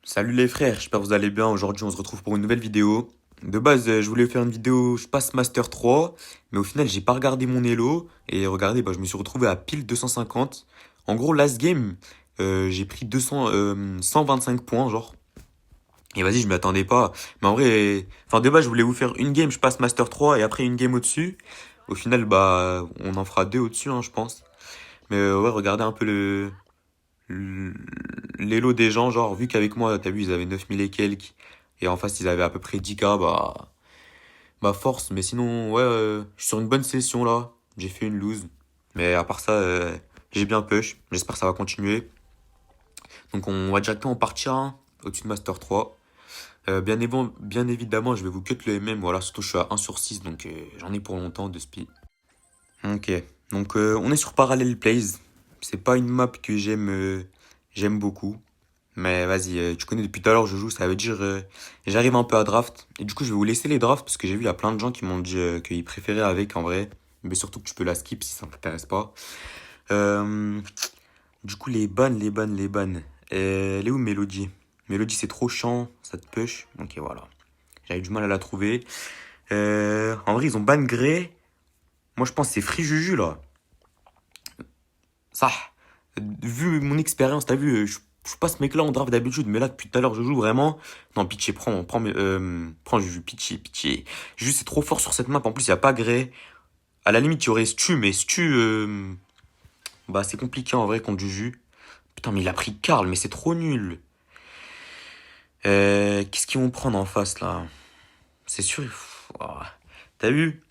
Salut les frères, j'espère que vous allez bien. Aujourd'hui, on se retrouve pour une nouvelle vidéo. De base, je voulais faire une vidéo, je passe Master 3, mais au final, j'ai pas regardé mon elo. Et regardez, je me suis retrouvé à pile 250. En gros, last game, j'ai pris 125 points, genre. Et vas-y, je m'y attendais pas. Mais en vrai, enfin, de base, je voulais vous faire une game, je passe Master 3 et après une game au-dessus. Au final, on en fera deux au-dessus, hein, je pense. Mais ouais, regardez un peu l'élo des gens, genre, vu qu'avec moi, t'as vu, ils avaient 9000 et quelques, et en face, ils avaient à peu près 10K, force. Mais sinon, ouais, je suis sur une bonne session, là. J'ai fait une lose. Mais à part ça, j'ai bien push. J'espère que ça va continuer. Donc, on va directement partir, hein, au-dessus de Master 3. Bien évidemment, je vais vous cut le MM, voilà, surtout je suis à 1 sur 6, donc j'en ai pour longtemps de speed. Ok, donc on est sur Parallel Plays. C'est pas une map que j'aime beaucoup. Mais vas-y, tu connais depuis tout à l'heure, je joue, ça veut dire j'arrive un peu à draft. Et du coup, je vais vous laisser les drafts parce que j'ai vu, il y a plein de gens qui m'ont dit qu'ils préféraient avec en vrai. Mais surtout que tu peux la skip si ça t'intéresse pas. Euh, du coup, les bannes. Elle est où Mélodie? Mélodie, c'est trop chiant, ça te push. Ok, voilà. J'avais du mal à la trouver. En vrai, ils ont ban Grey. Moi, je pense que c'est Free Juju là. Ça, vu mon expérience, t'as vu, je suis pas ce mec-là en draft d'habitude, mais là, depuis tout à l'heure, je joue vraiment. Non, pitié, prends Juju, pitié. Juju, c'est trop fort sur cette map. En plus, il y a pas Grey. À la limite, il y aurait Stu, mais Stu, c'est compliqué en vrai contre Juju. Putain, mais il a pris Karl, mais c'est trop nul. Qu'est-ce qu'ils vont prendre en face là? C'est sûr, t'as vu?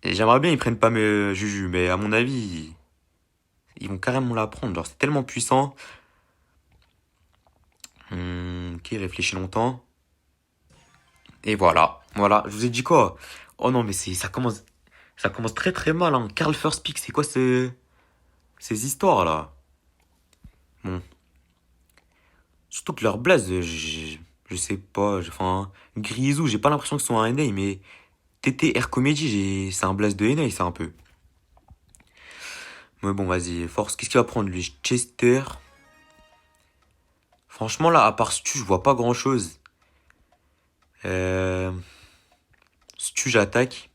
Et j'aimerais bien ils prennent pas mes Juju, mais à mon avis, ils vont carrément la prendre. Genre, c'est tellement puissant. Ok, réfléchis longtemps. Et voilà. Je vous ai dit quoi? Oh non, mais ça commence très très mal, hein. Karl First Pick, c'est quoi ces histoires là? Bon, surtout que leur blaze, je sais pas, enfin, Grisou, j'ai pas l'impression que ce soit un NA, mais TT Air Comedy, c'est un blaze de NA, c'est un peu. Mais bon, vas-y, force. Qu'est-ce qu'il va prendre lui? Chester. Franchement, là, à part Stu, je vois pas grand-chose. Euh... Stu, j'attaque.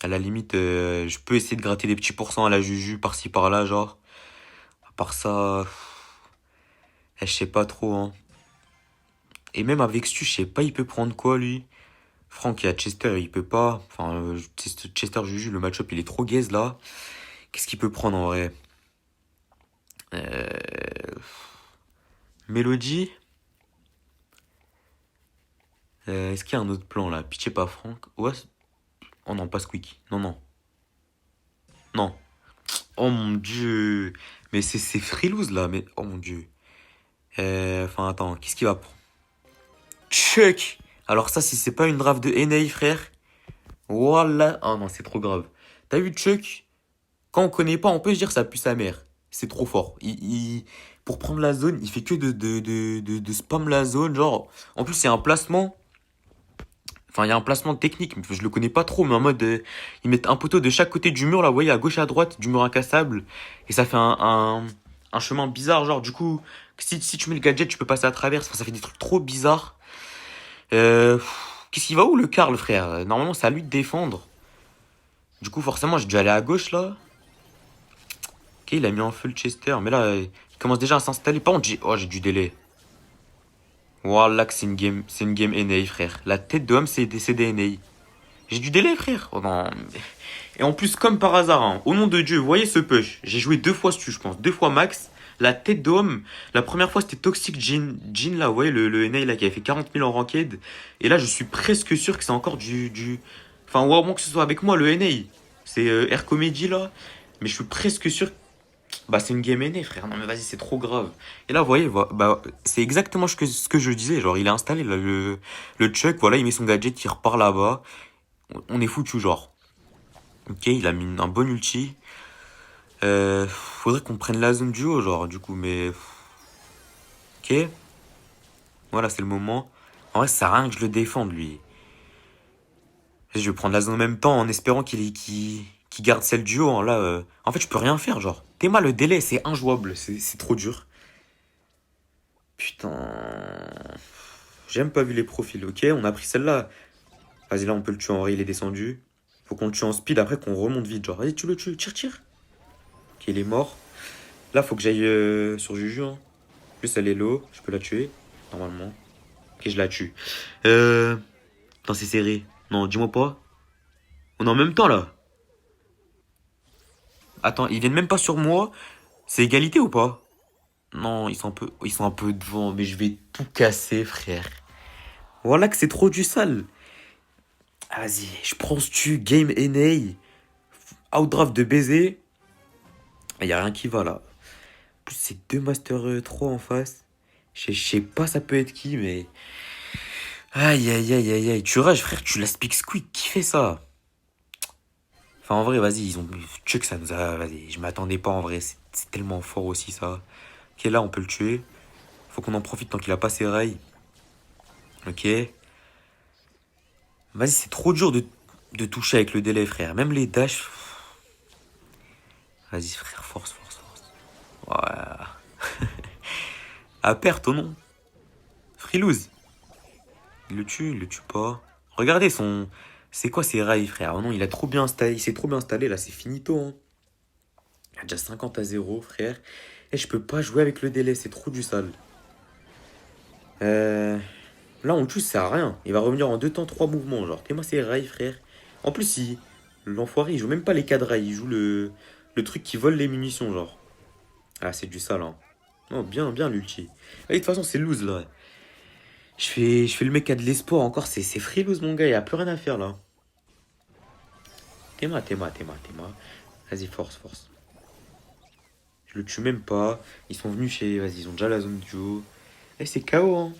À la limite, je peux essayer de gratter des petits pourcents à la Juju, par-ci, par-là, genre. À part ça, je sais pas trop, hein. Et même avec Stu, je sais pas, il peut prendre quoi, lui? Franck, il y a Chester, il peut pas. Enfin, Chester Juju, le match-up, il est trop gaze, là. Qu'est-ce qu'il peut prendre, en vrai? Euh... Mélodie? Est-ce qu'il y a un autre plan, là? Pitié, pas Franck. Ouais. Oh non, pas Squeak. Non. Non. Oh mon dieu. Mais c'est Freeloose, là. Mais, oh mon dieu. Enfin, attends, qu'est-ce qu'il va prendre? Chuck! Alors ça, si c'est pas une draft de NA, frère. Voilà. Ah non, c'est trop grave. T'as vu Chuck? Quand on connaît pas, on peut se dire ça pue sa mère. C'est trop fort. Pour prendre la zone, il fait que de spam la zone. Genre, en plus, il y a un placement. Enfin, il y a un placement technique. Je le connais pas trop, mais en mode, ils mettent un poteau de chaque côté du mur, là, vous voyez, à gauche et à droite, du mur incassable. Et ça fait un chemin bizarre. Genre, du coup, si tu mets le gadget, tu peux passer à travers. Enfin, ça fait des trucs trop bizarres. Euh, Qu'est-ce qu'il va où, le Karl, frère? Normalement, c'est à lui de défendre. Du coup, forcément, j'ai dû aller à gauche, là. Ok, il a mis en feu le Chester, mais là, il commence déjà à s'installer. Par contre, j'ai du délai. Voilà que c'est une game NA, frère. La tête de homme, c'est des NA. J'ai du délai, frère. Oh non. Et en plus, comme par hasard, hein, au nom de Dieu, vous voyez ce push. J'ai joué deux fois dessus, je pense. Deux fois max. La tête d'homme. La première fois, c'était Toxic Jean, là, vous voyez, le NA, là, qui avait fait 40 000 en ranked. Et là, je suis presque sûr que c'est encore Enfin, ou à moins que ce soit avec moi, le NA. C'est Air Comedy, là. Mais je suis presque sûr. C'est une game NA, frère. Non, mais vas-y, c'est trop grave. Et là, vous voyez, c'est exactement ce que je disais. Genre, il a installé là, le Chuck, voilà, il met son gadget, il repart là-bas. On est foutu, genre. Ok, il a mis un bon ulti. Faudrait qu'on prenne la zone du haut, genre, du coup, mais. Ok, voilà, c'est le moment. En vrai, ça sert à rien que je le défende, lui. Je vais prendre la zone en même temps en espérant qu'il garde celle du haut, hein. Là, en fait, je peux rien faire, genre. Théma, le délai, c'est injouable. C'est trop dur. Putain. J'ai même pas vu les profils, ok? On a pris celle-là. Vas-y, là, on peut le tuer en vrai, il est descendu. Faut qu'on le tue en speed après qu'on remonte vite. Genre, vas-y, tu le tues, tire, tire. Ok, il est mort. Là, faut que j'aille sur Juju. Hein. En plus, elle est low. Je peux la tuer, normalement. Ok, je la tue. Attends, c'est serré. Non, dis-moi pas. On est en même temps, là. Attends, ils viennent même pas sur moi. C'est égalité ou pas? Non, ils sont un peu devant, mais je vais tout casser, frère. Voilà que c'est trop du sale. Ah, vas-y, je prends ce tu, game NA, outdraft de baiser. Y a rien qui va là. En plus, c'est deux Master 3 en face. Je sais pas ça peut être qui, mais. Aïe aïe aïe aïe aïe. Tu rages, frère, tu la speak squeak. Qui fait ça? Enfin, en vrai, vas-y, ils ont. Chuck, ça nous a. Vas-y, je m'attendais pas en vrai. C'est tellement fort aussi ça. Ok, là, on peut le tuer. Faut qu'on en profite tant qu'il a pas ses rails. Ok. Vas-y, c'est trop dur de toucher avec le délai, frère. Même les dashs. Vas-y, frère, force, force, force. Ouais. À perte, au nom. Frilouz. Il le tue pas. Regardez son. C'est quoi ses rails, frère? Oh non, il a trop bien installé. Il s'est trop bien installé, là, c'est finito, hein. Il y a déjà 50-0, frère. Et je peux pas jouer avec le délai, c'est trop du sale. Euh. Là, on le tue, ça sert à rien. Il va revenir en deux temps, trois mouvements, genre. T'es moi, c'est rails, frère. En plus, l'enfoiré, il joue même pas les cadres rails, il joue le truc qui vole les munitions, genre. Ah, c'est du sale, hein. Non, bien, bien, l'ulti. Allez, de toute façon, c'est loose, là. Je fais le mec qui a de l'espoir encore, c'est free loose, mon gars, il y a plus rien à faire, là. Théma. Vas-y, force, force. Je le tue même pas. Ils sont venus chez. Vas-y, ils ont déjà la zone duo. Eh, c'est KO, hein.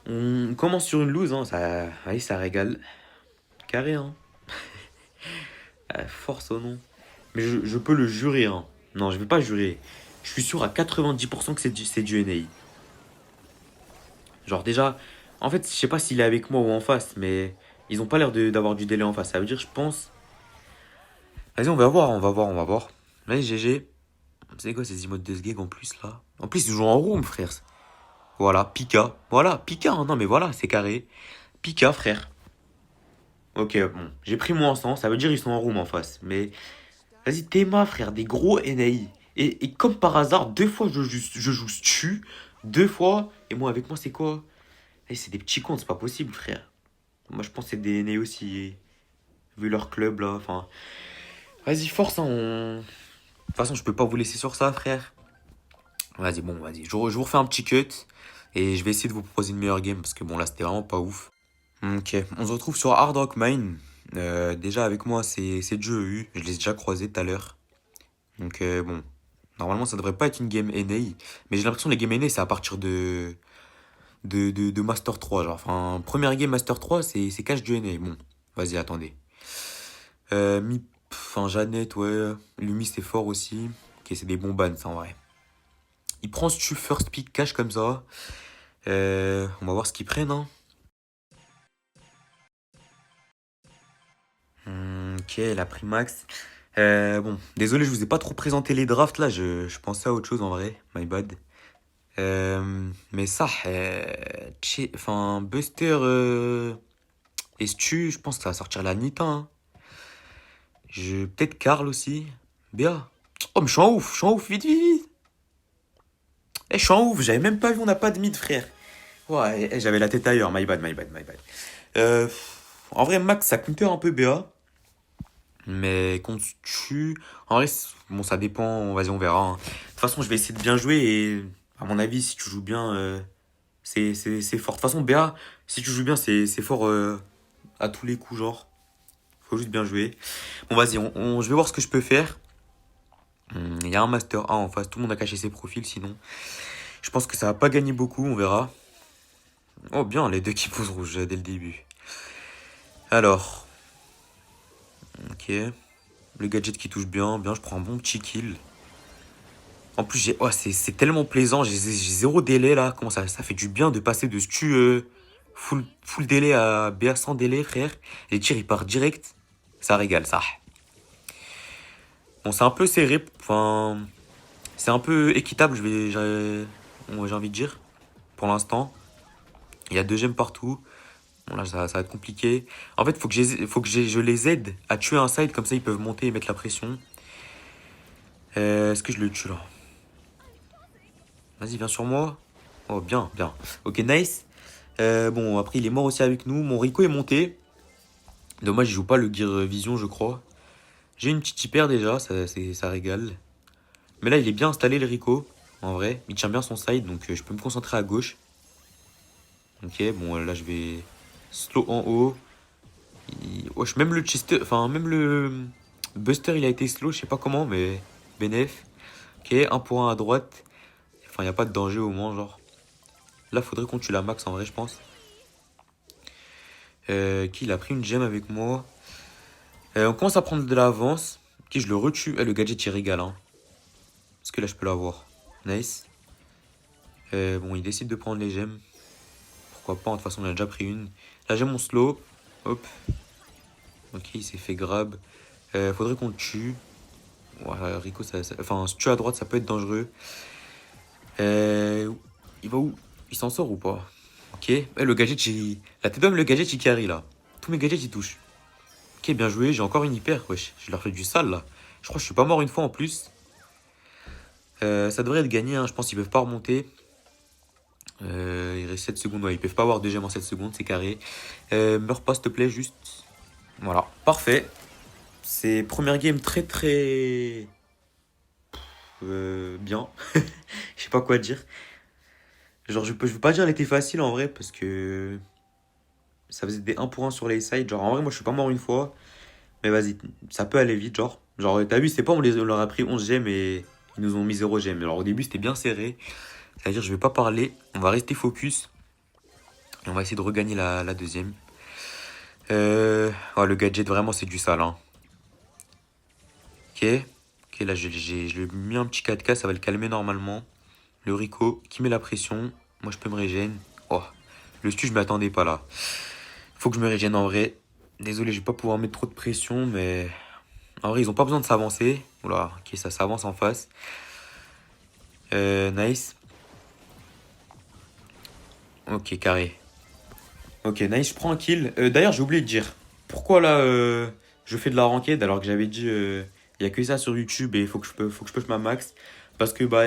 On commence sur une loose, hein. Ça, allez, ça régale. Carré, hein. Force au nom. Mais je peux le jurer, hein. Non, je vais pas jurer. Je suis sûr à 90% que c'est du NA. Genre, déjà. En fait, je sais pas s'il est avec moi ou en face, mais. Ils ont pas l'air d'avoir du délai en face. Ça veut dire, je pense. Vas-y, on va voir, on va voir, on va voir. Vas-y, GG. C'est quoi ces emotes de sgeg en plus là? En plus, ils jouent en room, frère. Voilà, Pika. Voilà, Pika, hein. Non mais voilà, c'est carré. Pika, frère. Ok, bon. J'ai pris mon instant, ça veut dire ils sont en room en face. Mais vas-y, Théma, frère, des gros NAI. Et comme par hasard, deux fois je joue Stu. Deux fois. Et moi, avec moi, c'est quoi? Eh, c'est des petits comptes, c'est pas possible, frère. Moi, je pense que c'est des NAI aussi. Vu leur club là, enfin. Vas-y, force, hein. De toute façon, je peux pas vous laisser sur ça, frère. Vas-y, bon, vas-y. Je vous refais un petit cut. Et je vais essayer de vous proposer une meilleure game. Parce que bon, là, c'était vraiment pas ouf. Ok, on se retrouve sur Hard Rock Mine. Déjà, avec moi, c'est Joe. Je l'ai déjà croisé tout à l'heure. Donc, bon. Normalement, ça devrait pas être une game NA. Mais j'ai l'impression que les games NA, c'est à partir de Master 3. Genre, enfin, première game Master 3, c'est cash du NA. Bon, vas-y, attendez. Enfin, Jeannette, ouais. Lumi, c'est fort aussi. Ok, c'est des bons bans, ça, en vrai. Il prend ce first pick cash comme ça. On va voir ce qu'ils prennent. Hein. Ok, la Primax. Bon, désolé, je vous ai pas trop présenté les drafts là. Je pensais à autre chose en vrai. My bad. Mais ça, enfin, Buster et Stu, je pense que ça va sortir la Nita. Hein. Peut-être Karl aussi. Béa. Oh, mais je suis en ouf, vite, vite, vite. Eh, je suis en ouf, j'avais même pas vu, on n'a pas de mid, frère. Ouais, j'avais la tête ailleurs, my bad. Euh, En vrai, Max, ça coûtait un peu BA. Mais qu'on se tue. En vrai, bon, ça dépend. Vas-y, on verra. Hein. De toute façon, je vais essayer de bien jouer. Et à mon avis, si tu joues bien, c'est fort. De toute façon, BA, si tu joues bien, c'est fort à tous les coups, genre. Faut juste bien jouer. Bon, vas-y, je vais voir ce que je peux faire. Il y a un Master 1 en face. Tout le monde a caché ses profils, sinon. Je pense que ça va pas gagner beaucoup, on verra. Oh, bien, les deux qui posent rouge dès le début. Alors. Ok. Le gadget qui touche bien, bien, je prends un bon petit kill. En plus, c'est tellement plaisant, j'ai zéro délai là. Comment ça fait du bien de passer de stu full délai à BA sans délai, frère. Les tirs ils partent direct. Ça régale, ça. Bon, c'est un peu serré, enfin, c'est un peu équitable, j'ai envie de dire, pour l'instant. Il y a 2 gemmes partout. Bon, là, ça va être compliqué. En fait, je les aide à tuer un side, comme ça ils peuvent monter et mettre la pression. Est-ce que je le tue là? Vas-y, viens sur moi. Oh, bien, bien. Ok, nice. Bon, après, il est mort aussi avec nous. Mon Rico est monté. Dommage, il joue pas le Gear Vision, je crois. J'ai une petite hyper déjà, ça régale. Mais là, il est bien installé, le Rico. En vrai, il tient bien son side, donc je peux me concentrer à gauche. Ok, bon, là, je vais slow en haut. Wesh, même le Chester, enfin, même le Buster, il a été slow, je sais pas comment, mais bénef. Ok, 1 pour 1 à droite. Enfin, il n'y a pas de danger au moins, genre. Là, faudrait qu'on tue la max en vrai, je pense. Qui il a pris une gemme avec moi. On commence à prendre de l'avance. Qui je le retue. Le gadget il régale. Hein. Est-ce que là je peux l'avoir? Nice. Bon, il décide de prendre les gemmes. Pourquoi pas? De toute façon, on a déjà pris une. Là, j'ai mon slow. Hop. Ok, il s'est fait grab. Faudrait qu'on le tue. Ouais, Rico, enfin, se tuer à droite, ça peut être dangereux. Il va où? Il s'en sort ou pas? Ok. Le gadget, la tête d'homme, le gadget, il carry là. Tous mes gadgets, ils touchent. Ok, bien joué. J'ai encore une hyper. Wesh, je leur fais du sale là. Je crois que je suis pas mort une fois en plus. Ça devrait être gagné. Hein. Je pense qu'ils peuvent pas remonter. Il reste 7 secondes. Ouais, ils peuvent pas avoir 2 gemmes en 7 secondes. C'est carré. Meurs pas, s'il te plaît, juste. Voilà. Parfait. C'est première game très très. Bien. Je sais pas quoi dire. Genre, je veux pas dire elle était facile en vrai parce que ça faisait des 1 pour 1 sur les sides. Genre, en vrai, moi je suis pas mort une fois. Mais vas-y, ça peut aller vite. Genre t'as vu, c'est pas, on leur a pris 11 gemmes et ils nous ont mis 0 gemmes. Alors, au début, c'était bien serré. C'est-à-dire, je vais pas parler. On va rester focus. Et on va essayer de regagner la deuxième. Le gadget, vraiment, c'est du sale. Hein. Ok. Ok, là, je lui ai mis un petit 4K. Ça va le calmer normalement. Le Rico qui met la pression. Moi, je peux me régénérer. Oh, le stu, je m'attendais pas là. Faut que je me régène en vrai. Désolé, je vais pas pouvoir mettre trop de pression, mais en vrai, ils ont pas besoin de s'avancer. Oula, ok, ça s'avance en face. Nice. Ok, carré. Ok, nice, je prends un kill. D'ailleurs, j'ai oublié de dire. Pourquoi là, je fais de la ranked alors que j'avais dit il y a que ça sur YouTube et faut que je push ma max. Parce que, bah,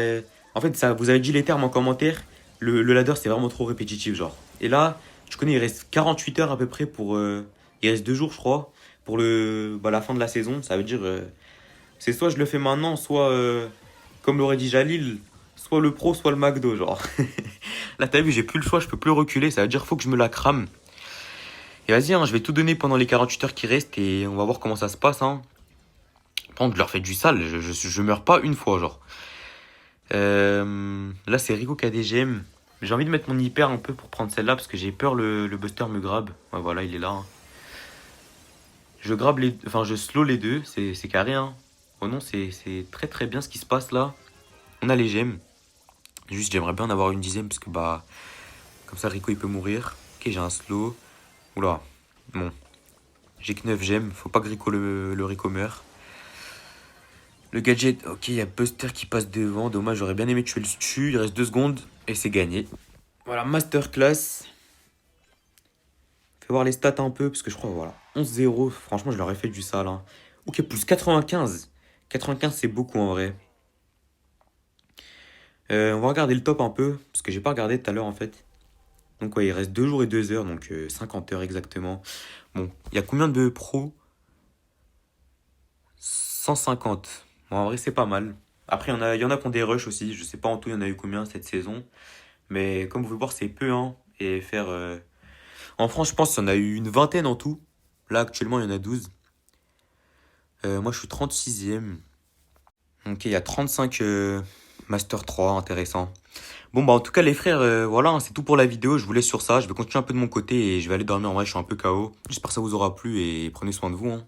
en fait, ça, vous avez dit les termes en commentaire. Le ladder, c'est vraiment trop répétitif, genre. Et là, je connais, il reste 48 heures à peu près pour. Il reste 2 jours, je crois, pour la fin de la saison. Ça veut dire. C'est soit je le fais maintenant, soit, comme l'aurait dit Jalil, soit le pro, soit le McDo, genre. Là, t'as vu, j'ai plus le choix, je peux plus reculer. Ça veut dire faut que je me la crame. Et vas-y, hein, je vais tout donner pendant les 48 heures qui restent et on va voir comment ça se passe. Hein. Par contre, je leur fais du sale, je meurs pas une fois, genre. Là, c'est Rico qui a des gemmes. J'ai envie de mettre mon hyper un peu pour prendre celle-là parce que j'ai peur le Buster me grabe. Ouais, voilà, il est là. Hein. Je slow les deux, c'est carré. Hein. Oh non, c'est très très bien ce qui se passe là. On a les gemmes. Juste, j'aimerais bien en avoir une dixième parce que bah, comme ça, Rico il peut mourir. Ok, j'ai un slow. Oula, bon. J'ai que 9 gemmes, faut pas que Rico le Rico meure. Le gadget, ok, il y a Buster qui passe devant. Dommage, j'aurais bien aimé tuer le stu. Il reste 2 secondes et c'est gagné. Voilà, masterclass. Fais voir les stats un peu parce que je crois, voilà. 11-0, franchement, je leur ai fait du sale. Hein. Ok, plus 95. 95, c'est beaucoup en vrai. On va regarder le top un peu parce que j'ai pas regardé tout à l'heure en fait. Donc, ouais, il reste 2 jours et 2 heures, donc 50 heures exactement. Bon, il y a combien de pros? 150. Bon, en vrai, c'est pas mal. Après, il y en a qui ont des rushs aussi. Je sais pas en tout, il y en a eu combien cette saison. Mais comme vous pouvez voir, c'est peu. Hein, et faire. En France, je pense qu'il y en a eu une vingtaine en tout. Là, actuellement, il y en a 12. Moi, je suis 36e. Ok, il y a 35 Master 3, intéressant. Bon, bah, en tout cas, les frères, voilà, hein, c'est tout pour la vidéo. Je vous laisse sur ça. Je vais continuer un peu de mon côté et je vais aller dormir. En vrai, je suis un peu KO. J'espère que ça vous aura plu et prenez soin de vous. Hein.